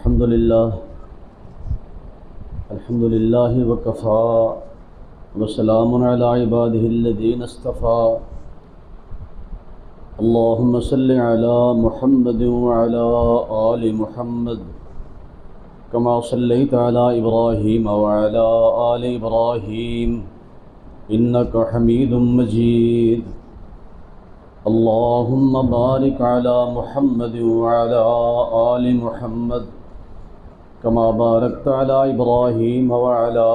الحمد لله وكفى وسلام على عباده الذين اصطفى اللهم صل على محمد وعلى آل محمد كما صليت على إبراهيم وعلى آل إبراهيم إنك حميد مجيد اللهم بارك على محمد وعلى آل محمد كما باركت على إبراهيم وعلى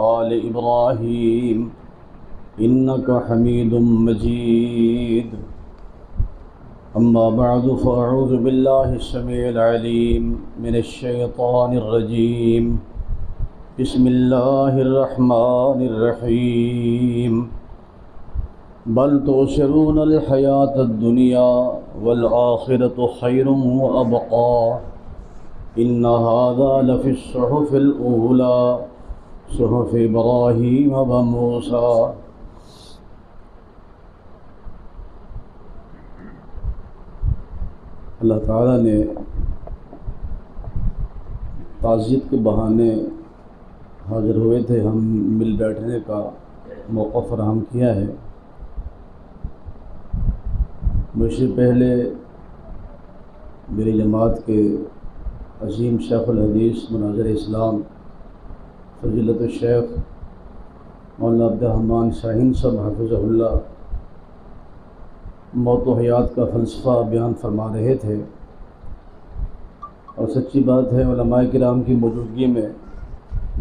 آل إبراهيم إنك حميد مجيد أما بعد فأعوذ بالله السميع العليم من الشيطان الرجيم بسم الله الرحمن الرحيم بل تؤثرون الحياة الدنيا والآخرة خير وأبقى إن هذا لفي الصحف الأولى صحف إبراهيم وموسى. اللہ تعالیٰ نے تعزیت کے بہانے حاضر ہوئے تھے، ہم مل بیٹھنے کا موقع فراہم کیا ہے. مجھ سے پہلے میری جماعت کے عظیم شیخ الحدیث مناظر اسلام فضیلت الشیخ مولانا عبد الرحمن شاہین صاحب حفظہ اللہ موت و حیات کا فلسفہ بیان فرما رہے تھے، اور سچی بات ہے علماء کرام کی موجودگی میں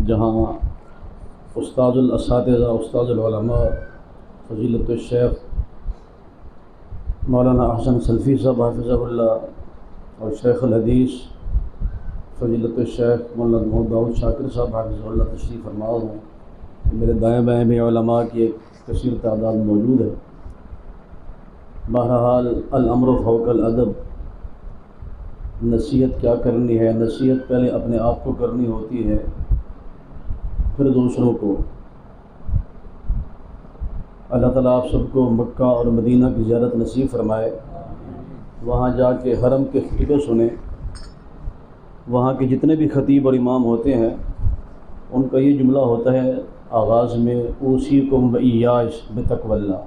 جہاں استاد الاساتذہ استاد العلماء فضیلت الشیخ مولانا احسن سلفی صاحب حفظہ اللہ اور شیخ الحدیث فضیلت الشیخ مولانا محمد داؤد شاکر صاحب حفظہ اللہ تشریف فرما ہوں، میرے دائیں بائیں بھی علماء کی ایک کثیر تعداد موجود ہے. بہرحال الامر فوق الادب، نصیحت کیا کرنی ہے؟ نصیحت پہلے اپنے آپ کو کرنی ہوتی ہے، پھر دوسروں کو. اللہ تعالیٰ آپ سب کو مکہ اور مدینہ کی زیارت نصیب فرمائے، وہاں جا کے حرم کے خطبے سنیں. وہاں کے جتنے بھی خطیب اور امام ہوتے ہیں ان کا یہ جملہ ہوتا ہے آغاز میں اوصیکم وایایا بتقوی اللہ،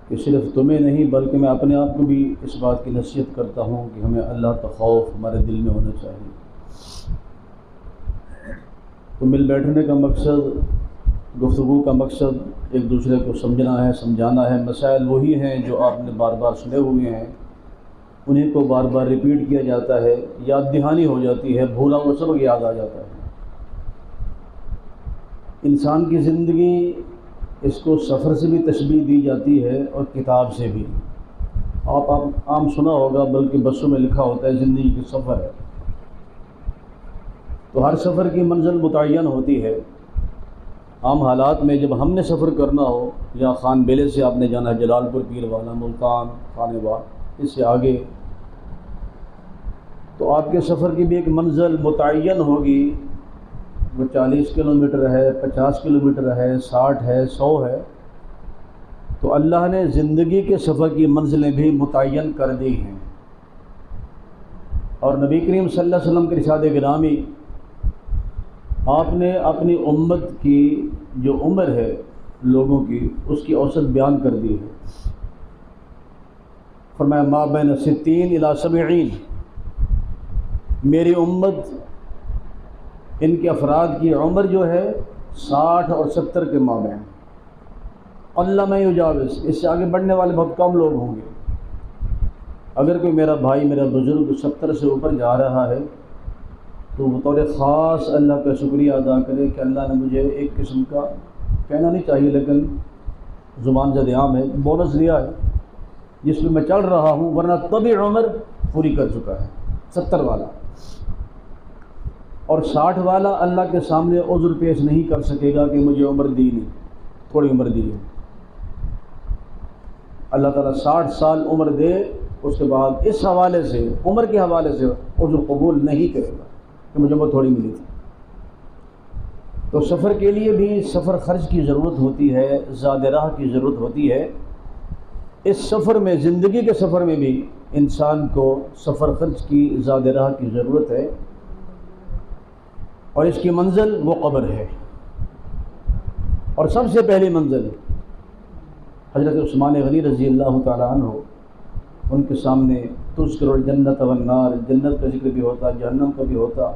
کہ صرف تمہیں نہیں بلکہ میں اپنے آپ کو بھی اس بات کی نصیحت کرتا ہوں کہ ہمیں اللہ کا خوف ہمارے دل میں ہونا چاہیے. تو مل بیٹھنے کا مقصد، گفتگو کا مقصد ایک دوسرے کو سمجھنا ہے، سمجھانا ہے. مسائل وہی ہیں جو آپ نے بار بار سنے ہوئے ہیں، انہیں کو بار بار ریپیٹ کیا جاتا ہے، یاد دہانی ہو جاتی ہے، بھولا ہوا سبق یاد آ جاتا ہے. انسان کی زندگی اس کو سفر سے بھی تشبیہ دی جاتی ہے اور کتاب سے بھی. آپ عام سنا ہوگا، بلکہ بسوں میں لکھا ہوتا ہے زندگی کی سفر ہے. تو ہر سفر کی منزل متعین ہوتی ہے. عام حالات میں جب ہم نے سفر کرنا ہو، یا خان بیلے سے آپ نے جانا ہے جلال پور پیر والا، ملتان، خانے بار، اس سے آگے، تو آپ کے سفر کی بھی ایک منزل متعین ہوگی. وہ 40 کلومیٹر ہے، 50 کلومیٹر ہے، 60 ہے، 100 ہے. تو اللہ نے زندگی کے سفر کی منزلیں بھی متعین کر دی ہیں. اور نبی کریم صلی اللہ علیہ وسلم کے ارشاد گرامی، آپ نے اپنی امت کی جو عمر ہے لوگوں کی، اس کی اوسط بیان کر دی ہے. فرمایا ما بین 60 الی 70، میری امت، ان کے افراد کی عمر جو ہے 60 اور 70 کے مابین. اللہ میں یجاوز، اس سے آگے بڑھنے والے بہت کم لوگ ہوں گے. اگر کوئی میرا بھائی، میرا بزرگ 70 سے اوپر جا رہا ہے تو بطور خاص اللہ کا شکریہ ادا کرے کہ اللہ نے مجھے ایک قسم کا، کہنا نہیں چاہیے لیکن زبان زد عام ہے، بونس دیا ہے جس میں میں چل رہا ہوں، ورنہ طبی عمر پوری کر چکا ہے 70 والا. اور 60 والا اللہ کے سامنے عذر پیش نہیں کر سکے گا کہ مجھے عمر دی نہیں، تھوڑی عمر دی ہے. اللہ تعالیٰ 60 سال عمر دے، اس کے بعد اس حوالے سے، عمر کے حوالے سے عذر قبول نہیں کرے گا کہ مجھے عمر تھوڑی ملی تھی. تو سفر کے لیے بھی سفر خرچ کی ضرورت ہوتی ہے، زاد راہ کی ضرورت ہوتی ہے. اس سفر میں، زندگی کے سفر میں بھی انسان کو سفر خرچ کی زاد راہ کی ضرورت ہے، اور اس کی منزل وہ قبر ہے۔ اور سب سے پہلی منزل حضرت عثمان غنی رضی اللہ تعالیٰ عنہ، ان کے سامنے تذکر الجنت والنار، جنت کا ذکر بھی ہوتا، جہنم کا بھی ہوتا،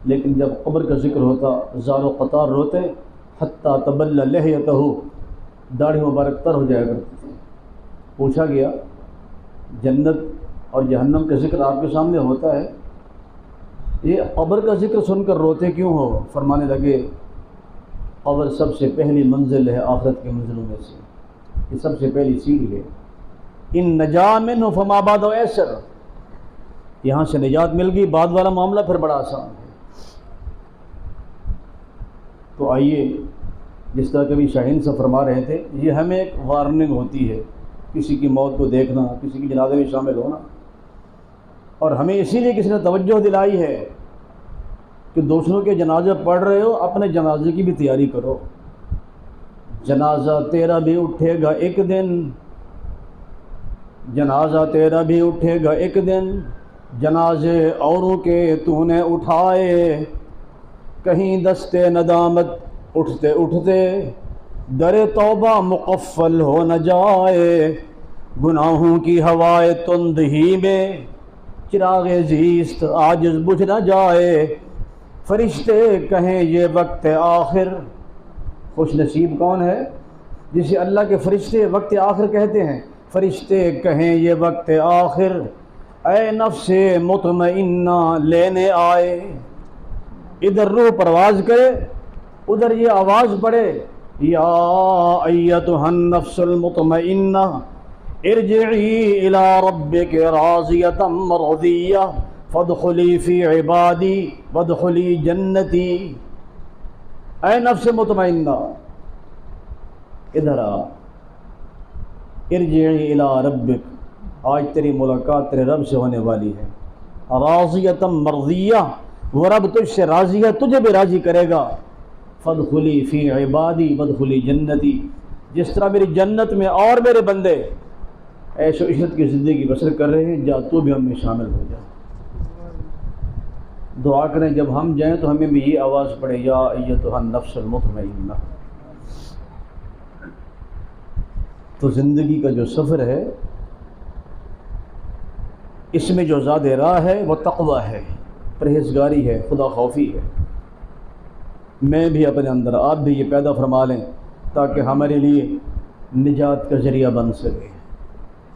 لیکن جب قبر کا ذکر ہوتا زار و قطار روتے، حتیٰ تبل لحیتہ، داڑھی مبارک تر ہو جایا کرتی تھی۔ پوچھا گیا جنت اور جہنم کا ذکر آپ کے سامنے ہوتا ہے، یہ قبر کا ذکر سن کر روتے کیوں ہو؟ فرمانے لگے قبر سب سے پہلی منزل ہے آخرت کی منزلوں میں سے، یہ سب سے پہلی سیڑھی ہے۔ ان نجا منہ فما بعد ایسر، یہاں سے نجات مل گئی، بعد والا معاملہ پھر بڑا آسان ہے۔ تو آئیے، جس طرح کبھی شاہین سے فرما رہے تھے، یہ ہمیں ایک وارننگ ہوتی ہے، کسی کی موت کو دیکھنا، کسی کی جنازے میں شامل ہونا، اور ہمیں اسی لیے کسی نے توجہ دلائی ہے کہ دوسروں کے جنازے پڑھ رہے ہو، اپنے جنازے کی بھی تیاری کرو۔ جنازہ تیرا بھی اٹھے گا ایک دن، جنازہ تیرا بھی اٹھے گا ایک دن، جنازے اوروں کے تو نے اٹھائے، کہیں دستے ندامت اٹھتے اٹھتے در توبہ مقفل ہو نہ جائے، گناہوں کی ہوائے تند ہی میں چراغ زیست عاجز بجھ نہ جائے، فرشتے کہیں یہ وقت آخر، خوش نصیب کون ہے جسے اللہ کے فرشتے وقت آخر کہتے ہیں۔ فرشتے کہیں یہ وقت آخر، اے نفس مطمئنہ لینے آئے، ادھر روح پرواز کرے، ادھر یہ آواز پڑے، یا ایتھا النفس المطمئنہ ارجعی الی ربک راضیۃ مرضیہ فادخلی فی عبادی وادخلی جنتی۔ اے نفس مطمئنہ ادھر آ، ارجعی الی ربک، آج تیری ملاقات تیرے رب سے ہونے والی ہے، راضیۃ مرضیہ، وہ رب تجھ سے راضی ہے، تجھے بھی راضی کرے گا، فادخلی فی عبادی وادخلی جنتی، جس طرح میری جنت میں اور میرے بندے عیش و عشرت کی زندگی بسر کر رہے ہیں، جا تو بھی ہم میں شامل ہو جا۔ دعا کریں جب ہم جائیں تو ہمیں بھی یہ آواز پڑے، یا ایتھا النفس المطمئنہ۔ تو زندگی کا جو سفر ہے، اس میں جو زاد راہ ہے وہ تقویٰ ہے، پرہیزگاری ہے، خدا خوفی ہے۔ میں بھی اپنے اندر، آپ بھی یہ پیدا فرما لیں تاکہ ہمارے لیے نجات کا ذریعہ بن سکے۔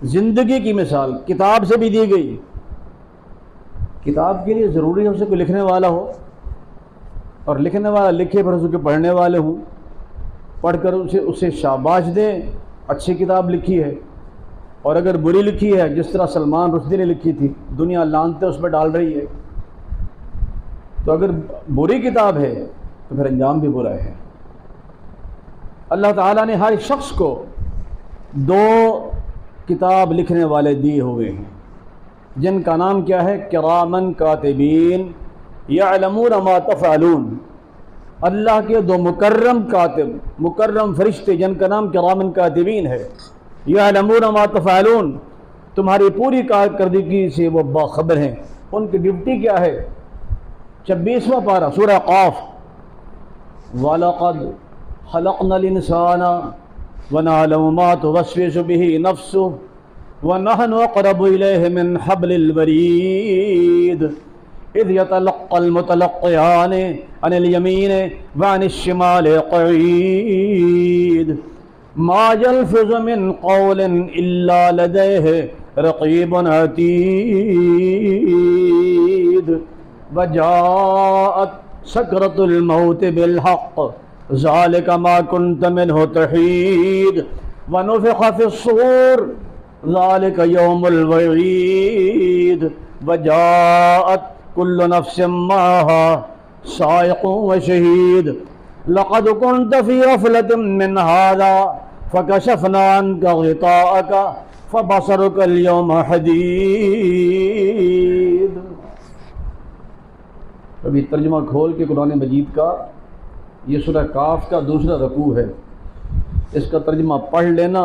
زندگی کی مثال کتاب سے بھی دی گئی۔ کتاب کے لیے ضروری ہے اسے کوئی لکھنے والا ہو، اور لکھنے والا لکھے پھر اسے پڑھنے والے ہوں، پڑھ کر اسے شاباش دیں، اچھی کتاب لکھی ہے۔ اور اگر بری لکھی ہے، جس طرح سلمان رشدی نے لکھی تھی، دنیا لانتے اس پہ ڈال رہی ہے، تو اگر بری کتاب ہے تو پھر انجام بھی برا ہے۔ اللہ تعالیٰ نے ہر شخص کو 2 کتاب لکھنے والے دیے ہوئے ہیں، جن کا نام کیا ہے؟ کرامن کاتبین یعلمون ما تفعلون۔ اللہ کے 2 مکرم کاتب، مکرم فرشتے، جن کا نام کرامن کاتبین ہے، یعلمون ما تفعلون، تمہاری پوری کارکردگی سے وہ باخبر ہیں۔ ان کی ڈیوٹی کیا ہے؟ 26واں پارہ سورہ قاف، وَلَقَدْ خَلَقْنَا الْإِنسَانَ وَنَعْلَمُ مَا تُوَسْوِسُ بِهِ نَفْسُهُ وَنَحْنُ أَقْرَبُ إِلَيْهِ مِنْ حَبْلِ الْوَرِيدِ إِذْ يَتَلَقَّى الْمُتَلَقِّيَانِ عَنِ الْيَمِينِ وَعَنِ الشِّمَالِ قَعِيدٌ مَا يَلْفِظُ مِنْ قَوْلٍ إِلَّا لَدَيْهِ رَقِيبٌ عَتِيدٌ وَجَاءَتْ سَكْرَةُ الْمَوْتِ بِالْحَقِّ ذَلِكَ مَا كُنْتَ مِنْهُ تَحِيدُ وَنُفِخَ فِي الصُّورِ ذَلِكَ يَوْمُ الْوَعِيدِ وَجَاءَتْ كُلُّ نَفْسٍ مَّعَهَا سَائِقٌ وَشَهِيدٌ لَقَدْ كُنْتَ فِي غَفْلَةٍ مِّنْ هَذَا فَكَشَفْنَا عَنْكَ غِطَاءَكَ فَبَصَرُكَ الْيَوْمَ حَدِيدٌ۔ ابھی ترجمہ کھول کے قرآن مجید کا، یہ سورہ کاف کا 2 رکوع ہے، اس کا ترجمہ پڑھ لینا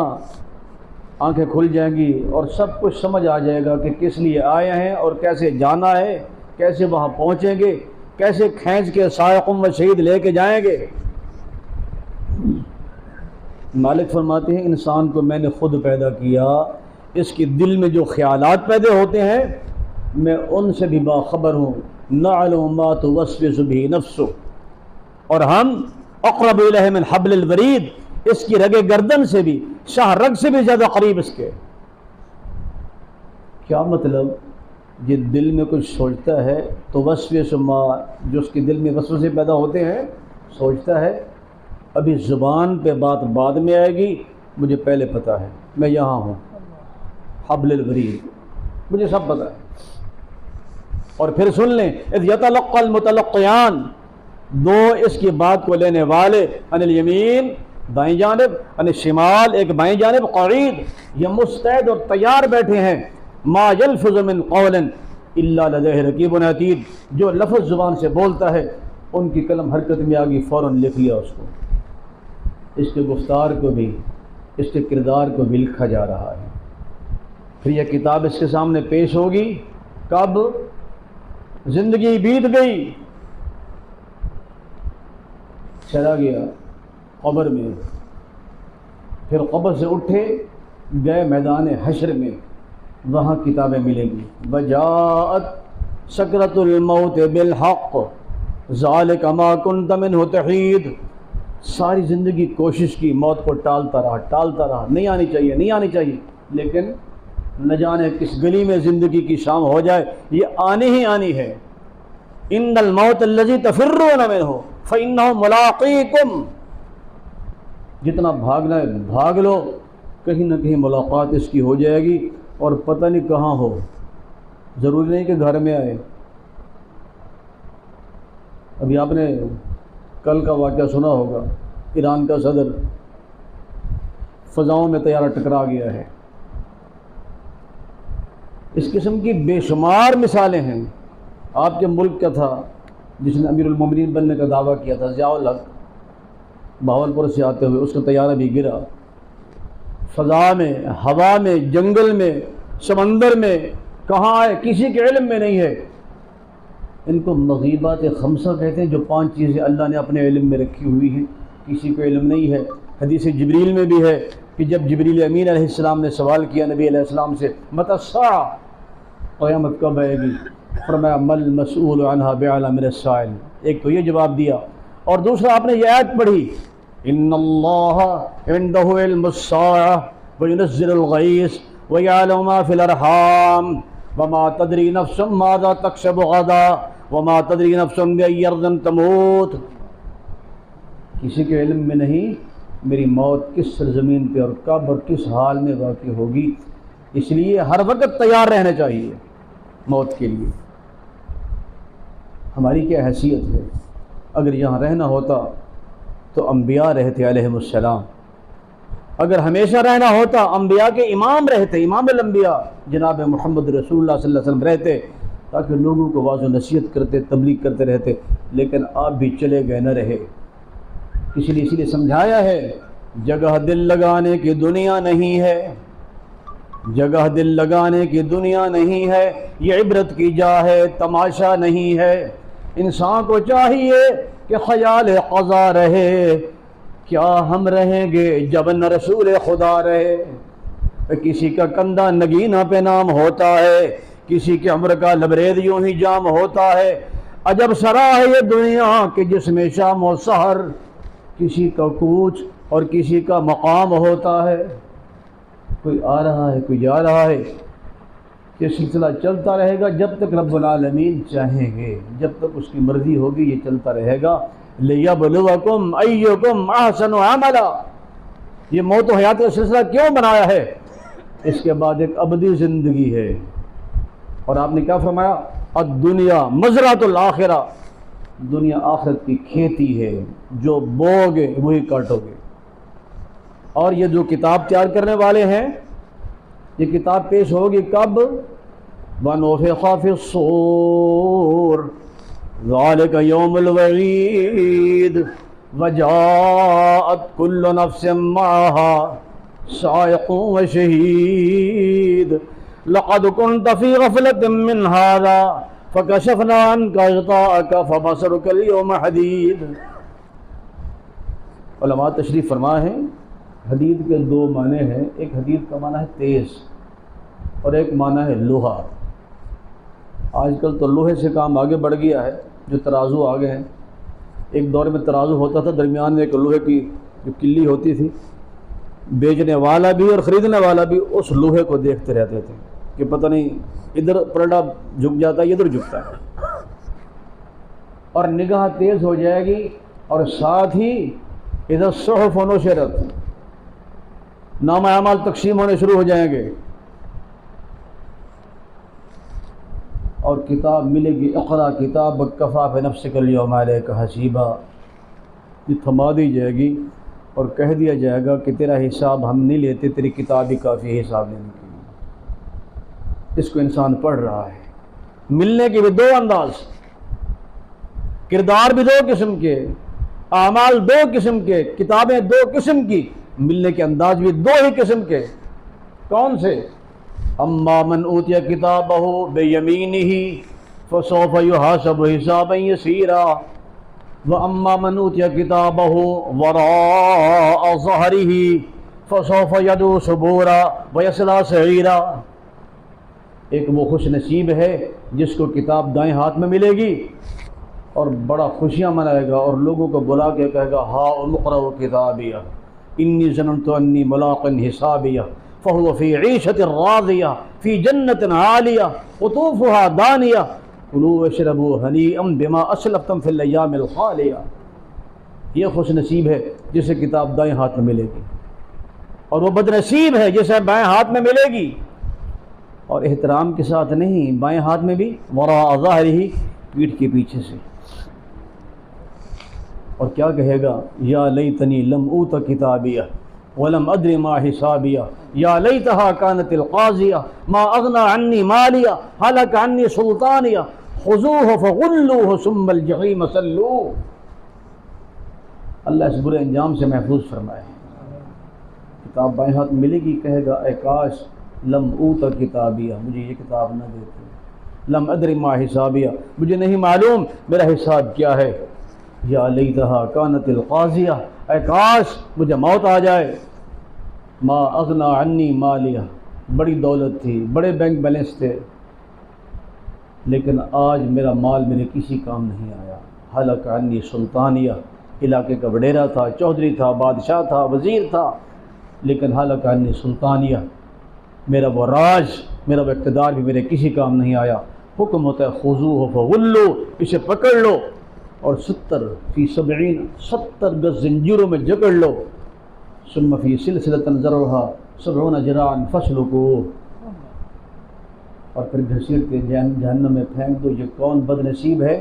آنکھیں کھل جائیں گی اور سب کچھ سمجھ آ جائے گا کہ کس لیے آئے ہیں اور کیسے جانا ہے، کیسے وہاں پہنچیں گے، کیسے کھینچ کے سائقم و شہید لے کے جائیں گے۔ مالک فرماتے ہیں انسان کو میں نے خود پیدا کیا، اس کے دل میں جو خیالات پیدا ہوتے ہیں میں ان سے بھی باخبر ہوں۔ نعلم ما توسوس به نفسه، اور ہم اقرب الیہ من حبل الورید، اس کی رگ گردن سے بھی، شاہ رگ سے بھی زیادہ قریب اس کے۔ کیا مطلب؟ یہ دل میں کچھ سوچتا ہے تو وسوس ما، جو اس کے دل میں وسوسے پیدا ہوتے ہیں سوچتا ہے، ابھی زبان پہ بات بعد میں آئے گی، مجھے پہلے پتہ ہے، میں یہاں ہوں، حبل الورید، مجھے سب پتہ ہے۔ اور پھر سن لیں، اذ یتلقى المتلقیان، دو اس کی بات کو لینے والے، عن الیمین دائیں جانب، عن الشمال ایک بائیں جانب، قعید یہ مستعد اور تیار بیٹھے ہیں، ما یلفظ من قول الا لدیہ رقیب عتید، جو لفظ زبان سے بولتا ہے ان کی قلم حرکت میں آ گئی، فوراً لکھ لیا اس کو، اس کے گفتار کو بھی، اس کے کردار کو بھی لکھا جا رہا ہے۔ پھر یہ کتاب اس کے سامنے پیش ہوگی، کب؟ زندگی بیت گئی، چلا گیا قبر میں، پھر قبر سے اٹھے گئے میدان حشر میں، وہاں کتابیں ملیں گی۔ وجاءت سکرۃ الموت بالحق ذالک ما کنت منہ تحید، ساری زندگی کوشش کی، موت کو ٹالتا رہا، نہیں آنی چاہیے، نہیں آنی چاہیے، لیکن نہ جانے کس گلی میں زندگی کی شام ہو جائے، یہ آنی ہی آنی ہے۔ ان الموت الذی تفرون منہ فانہ ملاقیکم، جتنا بھاگنا ہے بھاگ لو، کہیں نہ کہیں ملاقات اس کی ہو جائے گی، اور پتہ نہیں کہاں ہو، ضروری نہیں کہ گھر میں آئے۔ ابھی آپ نے کل کا واقعہ سنا ہوگا، ایران کا صدر فضاؤں میں طیارہ ٹکرا گیا ہے۔ اس قسم کی بے شمار مثالیں ہیں۔ آپ کے ملک کا تھا جس نے امیر المومنین بننے کا دعویٰ کیا تھا، ضیاء الحق، بہاولپور سے آتے ہوئے، اس کا طیارہ بھی گرا، فضا میں، ہوا میں، جنگل میں، سمندر میں، کہاں ہے کسی کے علم میں نہیں ہے۔ ان کو مغیبات خمسہ کہتے ہیں، جو 5 چیزیں اللہ نے اپنے علم میں رکھی ہوئی ہیں، کسی کو علم نہیں ہے۔ حدیث جبریل میں بھی ہے کہ جب جبریل امین علیہ السلام نے سوال کیا نبی علیہ السلام سے، متی الساعہ، قیامت کب آئے گی؟ فرمایا مل مسئول عنہا بعلم من السائل، ایک تو یہ جواب دیا، اور دوسرا آپ نے یہ آیت پڑھی، ان اللہ عنده علم الساعہ وینزل الغیث ویعلم ما فی الارحام وما تدری نفس ماذا تکسب غدا وما تدری نفس بأی ارض تموت، کسی کے علم میں نہیں میری موت کس سرزمین پہ اور کب اور کس حال میں واقع ہوگی، اس لیے ہر وقت تیار رہنا چاہیے موت کے لیے۔ ہماری کیا حیثیت ہے؟ اگر یہاں رہنا ہوتا تو انبیاء رہتے علیہم السلام، اگر ہمیشہ رہنا ہوتا انبیاء کے امام رہتے، امام الانبیاء جناب محمد رسول اللہ صلی اللہ علیہ وسلم رہتے، تاکہ لوگوں کو واضح نصیحت کرتے، تبلیغ کرتے رہتے، لیکن آپ بھی چلے گئے، نہ رہے۔ اسی لیے سمجھایا ہے، جگہ دل لگانے کی دنیا نہیں ہے، جگہ دل لگانے کی دنیا نہیں ہے، یہ عبرت کی جا ہے، تماشا نہیں ہے۔ انسان کو چاہیے کہ خیال قضا رہے، کیا ہم رہیں گے جب نہ رسول خدا رہے؟ کسی کا کندھا نگینہ پہ نام ہوتا ہے، کسی کے عمر کا لبرید یوں ہی جام ہوتا ہے، عجب سرا ہے یہ دنیا کہ جس میں شام و سحر کسی کا کوچ اور کسی کا مقام ہوتا ہے۔ کوئی آ رہا ہے، کوئی جا رہا ہے، یہ سلسلہ چلتا رہے گا جب تک رب العالمین چاہیں گے، جب تک اس کی مرضی ہوگی یہ چلتا رہے گا۔ لِيَبْلُوَكُمْ أَيُّكُمْ أَحْسَنُ عَمَلًا، یہ موت و حیات کا سلسلہ کیوں بنایا ہے؟ اس کے بعد ایک ابدی زندگی ہے، اور آپ نے کیا فرمایا؟ الدنیا مزرعۃ الآخرہ، دنیا آخرت کی کھیتی ہے، جو بو گے وہی کاٹو گے۔ اور یہ جو کتاب تیار کرنے والے ہیں، یہ کتاب پیش ہوگی کب؟ وَنُفِخَ فِي الصُّورِ ذَلِكَ يَوْمُ الْوَعِيدِ وَجَاءَتْ كُلُّ نَفْسٍ مَّعَهَا صاعق وشهيد لقد كنت في غفلة من هذا فكشفنا عنك غطاءك فبصرك اليوم حديد۔ علماء تشریف فرما ہے حدید کے دو معنی ہیں، ایک حدید کا معنی ہے تیز اور ایک معنی ہے لوہا۔ آج کل تو لوہے سے کام آگے بڑھ گیا ہے، جو ترازو آ گئے ہیں۔ ایک دور میں ترازو ہوتا تھا، درمیان میں ایک لوہے کی جو کلی ہوتی تھی، بیچنے والا بھی اور خریدنے والا بھی اس لوہے کو دیکھتے رہتے تھے کہ پتہ نہیں ادھر پلڑا جھک جاتا ہے ادھر جھکتا ہے، اور نگاہ تیز ہو جائے گی، اور ساتھ ہی ادھر صحف و نشرت، نامہ اعمال تقسیم ہونے شروع ہو جائیں گے، اور کتاب ملے گی، اقرا کتابک کفی بنفسک اليوم علیک حسیبا، یہ تھما دی جائے گی اور کہہ دیا جائے گا کہ تیرا حساب ہم نہیں لیتے، تیری کتاب ہی کافی حساب لینے کے لیے۔ اس کو انسان پڑھ رہا ہے۔ ملنے کے بھی دو انداز، کردار بھی دو قسم کے، اعمال دو قسم کے، کتابیں دو قسم کی، ملنے کے انداز بھی دو ہی قسم کے۔ کون سے؟ اما من اوتی کتابہ بیمینہ فسوف یحاسب حسابا یسیرا واما من اوتی کتابہ وراء ظہرہ فسوف یدعو ثبورا ویصلی سعیرا۔ ایک وہ خوش نصیب ہے جس کو کتاب دائیں ہاتھ میں ملے گی اور بڑا خوشیاں منائے گا اور لوگوں کو بلا کے کہے گا ہا اقرؤ کتابیہ انی ظننت انی ملاق حسابیہ فہو فی عیشۃ راضیہ فی جنۃ عالیہ قطوفها دانیہ کلوا واشربوا ہنیئا بما اسلفتم فی الایام الخالیہ۔ یہ خوش نصیب ہے جسے کتاب دائیں ہاتھ میں ملے گی، اور وہ بد نصیب ہے جسے بائیں ہاتھ میں ملے گی، اور احترام کے ساتھ نہیں، بائیں ہاتھ میں بھی، وراء ظہرہ، پیٹھ کے پیچھے سے۔ اور کیا کہے گا؟ یا لیتنی لم اوت کتابیہ ولم ادر ما حسابیہ یا لیتہا کانت القاضیہ ما اغنی عنی مالیہ ہلک عنی سلطانیہ خذوہ فغلوہ ثم الجحیم صلوہ۔ اللہ اس برے انجام سے محفوظ فرمائے۔ کتاب بائیں ہاتھ ملے گی، کہے گا اے کاش لم اوت کتابیہ، مجھے یہ کتاب نہ دیتے، لم ادر ما حسابیہ، مجھے نہیں معلوم میرا حساب کیا ہے، یا لیتہا کانت القاضیہ، اے کاش مجھے موت آ جائے، ما اغنی عنی مالیہ، بڑی دولت تھی، بڑے بینک بیلنس تھے، لیکن آج میرا مال میرے کسی کام نہیں آیا، ہلک عنی سلطانیہ، علاقے کا وڈیرا تھا، چودھری تھا، بادشاہ تھا، وزیر تھا، لیکن ہلک عنی سلطانیہ، میرا وہ راج، میرا وہ اقتدار بھی میرے کسی کام نہیں آیا۔ حکم ہوتا ہے خذوہ فغلو، اسے پکڑ لو اور 70 گز زنجیروں میں جکڑ لو، ثم فی سلسلۃ ذرعها 70 ذراعا فاسلکوہ، اور پھر گھسیٹ کے جہنم میں پھینک دو۔ یہ کون بد نصیب ہے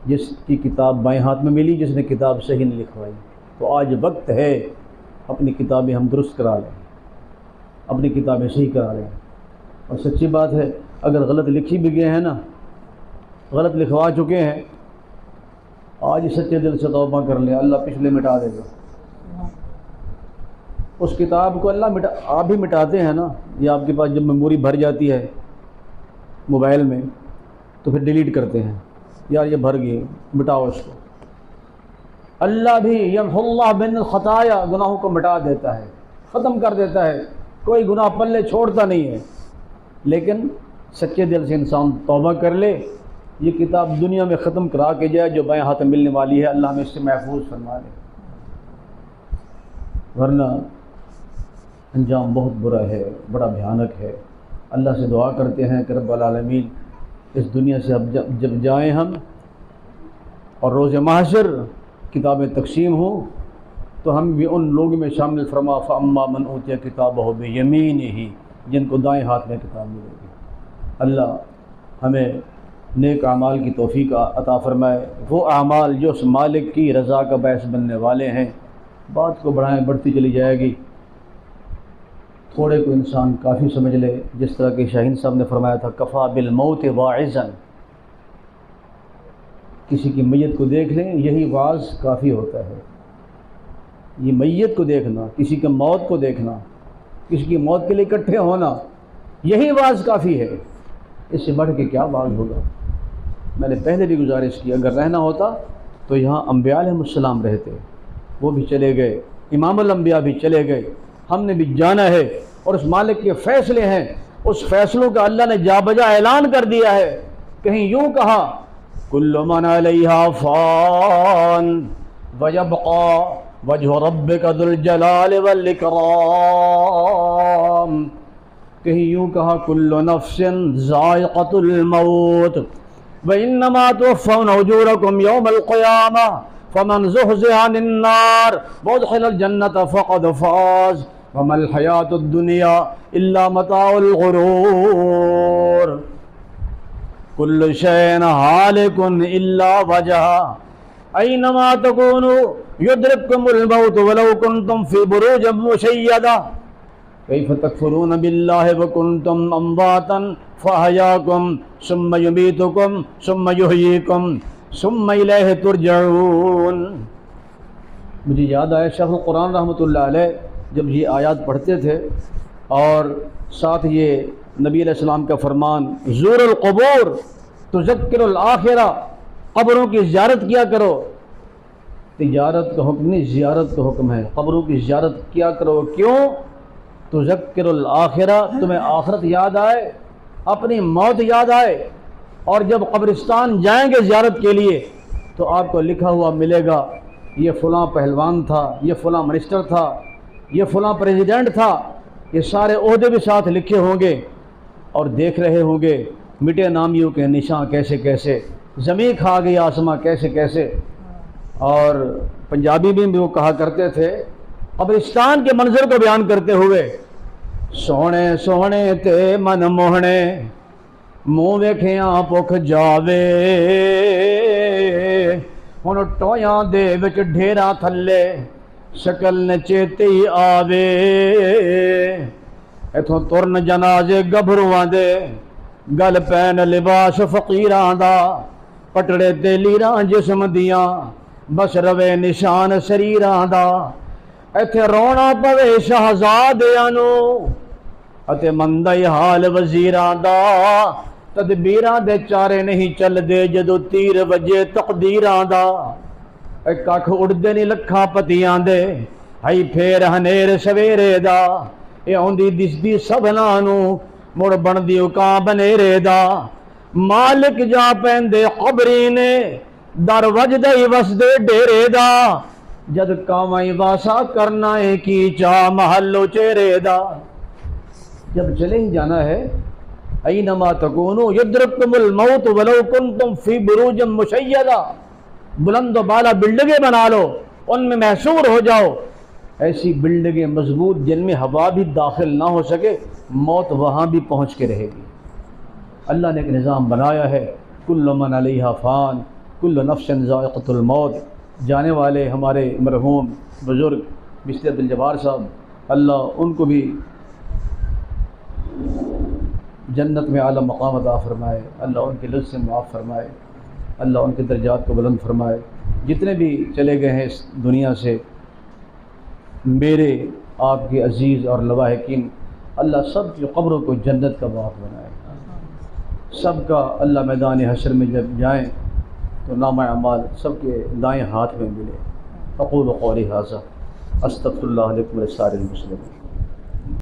جس کی کتاب بائیں ہاتھ میں ملی، جس نے کتاب صحیح نہیں لکھوائی۔ تو آج وقت ہے اپنی کتابیں ہم درست کرا لیں، اپنی کتابیں صحیح کرا لیں۔ اور سچی بات ہے، اگر غلط لکھی بھی گئے ہیں نا، غلط لکھوا چکے ہیں، آج سچے دل سے توبہ کر لیں، اللہ پچھلے مٹا دے گا۔ اس کتاب کو اللہ آپ بھی مٹاتے ہیں نا، یہ آپ کے پاس جب میموری بھر جاتی ہے موبائل میں تو پھر ڈیلیٹ کرتے ہیں، یار یہ بھر گئی، مٹاؤ اس کو۔ اللہ بھی یمحو اللہ بین الخطایا، گناہوں کو مٹا دیتا ہے، ختم کر دیتا ہے، کوئی گناہ پلے چھوڑتا نہیں ہے۔ لیکن سچے دل سے انسان توبہ کر لے، یہ کتاب دنیا میں ختم کرا کے جائے جو بائیں ہاتھ میں ملنے والی ہے، اللہ ہمیں اس سے محفوظ فرما لے، ورنہ انجام بہت برا ہے، بڑا بھیانک ہے۔ اللہ سے دعا کرتے ہیں کہ رب العالمین اس دنیا سے اب جب جائیں ہم اور روز محشر کتابیں تقسیم ہوں تو ہم بھی ان لوگوں میں شامل فرما، فاما من اوتی کتابہ بیمینہ، جن کو دائیں ہاتھ میں کتاب ملے گی۔ اللہ ہمیں نیک اعمال کی توفیق عطا فرمائے، وہ اعمال جو اس مالک کی رضا کا باعث بننے والے ہیں۔ بات کو بڑھائیں، بڑھتی چلی جائے گی، تھوڑے کو انسان کافی سمجھ لے، جس طرح کہ شاہین صاحب نے فرمایا تھا کفا بالموت واعظا، کسی کی میت کو دیکھ لیں، یہی واعظ کافی ہوتا ہے۔ یہ میت کو دیکھنا، کسی کے موت کو دیکھنا، کسی کی موت کے لیے اکٹھے ہونا، یہی واعظ کافی ہے، اس سے بڑھ کے کیا واعظ ہوگا؟ میں نے پہلے بھی گزارش کی، اگر رہنا ہوتا تو یہاں انبیاء علیہ السلام رہتے، وہ بھی چلے گئے، امام الانبیاء بھی چلے گئے، ہم نے بھی جانا ہے، اور اس مالک کے فیصلے ہیں، اس فیصلوں کا اللہ نے جا بجا اعلان کر دیا ہے۔ کہیں یوں کہا کل من علیہا فان ویبقى وجہ ربک ذو الجلال والاکرام، کہیں یوں کہا کل نفس ذائقۃ الموت وانما توفون اجورکم یوم القیامہ فمن زحزح عن النار وادخل الجنة فقد فاز وما الحیاۃ الدنیا الا متاع الغرور، کل شیء ہالک الا وجہہ اینما تکونوا یدرککم الموت ولو کنتم فی بروج مشیدہ کیف تکفرون باللہ وکنتم امواتا فاحیاکم ثم یمیتکم ثم یحییکم ثم الیہ ترجعون۔ مجھے یاد آیا شیخ القرآن رحمۃ اللہ علیہ جب یہ آیات پڑھتے تھے، اور ساتھ یہ نبی علیہ السلام کا فرمان زور القبور تذکر الآخرہ، قبروں کی زیارت کیا کرو، تجارت کا حکم نہیں، زیارت کا حکم ہے، قبروں کی زیارت کیا کرو، کیوں؟ تذکر الآخرہ، تمہیں آخرت یاد آئے، اپنی موت یاد آئے، اور جب قبرستان جائیں گے زیارت کے لیے تو آپ کو لکھا ہوا ملے گا یہ فلاں پہلوان تھا، یہ فلاں منسٹر تھا، یہ فلاں پریزیڈنٹ تھا، یہ سارے عہدے بھی ساتھ لکھے ہوں گے، اور دیکھ رہے ہوں گے مٹے نامیوں کے نشان کیسے کیسے، زمین کھا گئی آسماں کیسے کیسے۔ اور پنجابی بھی وہ کہا کرتے تھے قبرستان کے منظر کو بیان کرتے ہوئے، سونے سونے تے من موہنے منہ ویکھیاں پکھ جاوے، ہن ٹویاں دے وچ ڈھیرا تھلے شکل نے چیتے ہی آوے، ایتھوں ترن جنازے گبھروਆਂ دے گل پین لباس فقیراں دا، پٹڑے تے لیراں جسم دیاں بس روے نشان سریراں دا، ایتھے رونا پوے شہزادیاں نوں اتے مندا ہی حال وزیراں دا، تدبیراں دے چارے نہیں چل دے جدو تیر وجے تقدیراں دا، ایک ککھ اڑدے نہیں لکھاں پتیاں دے ہائی پھیر ہنیر سویرے دا، اے اوندی دسدی سبھنا نوں مڑ بندی کاں بنیرے دا، مالک جا پیندے قبری نے در وجدے وسدے ڈیرے دا، جد کامائی واسا کرنا ہے کی چاہ محلو چہرے دا۔ جب چلے ہی جانا ہے اینما تکونو یدرککم الموت ولو کنتم فی بروج مشیدہ، بلند و بالا بلڈنگیں بنا لو، ان میں محصور ہو جاؤ، ایسی بلڈنگیں مضبوط جن میں ہوا بھی داخل نہ ہو سکے، موت وہاں بھی پہنچ کے رہے گی۔ اللہ نے ایک نظام بنایا ہے، کل من علیہا فان کل نفس ذائقۃ الموت۔ جانے والے ہمارے مرحوم بزرگ مفتی عبد الجبار صاحب، اللہ ان کو بھی جنت میں اعلیٰ مقام عطا فرمائے، اللہ ان کے لفظ سے معاف فرمائے، اللہ ان کے درجات کو بلند فرمائے۔ جتنے بھی چلے گئے ہیں اس دنیا سے، میرے آپ کے عزیز اور لواحقین، اللہ سب کی قبروں کو جنت کا باغ بنائے، سب کا اللہ میدان حشر میں جب جائیں تو نامہ اعمال سب کے دائیں ہاتھ میں ملے۔ اقول قولی ھذا استغفر اللہ لکم ولسائر المسلمین۔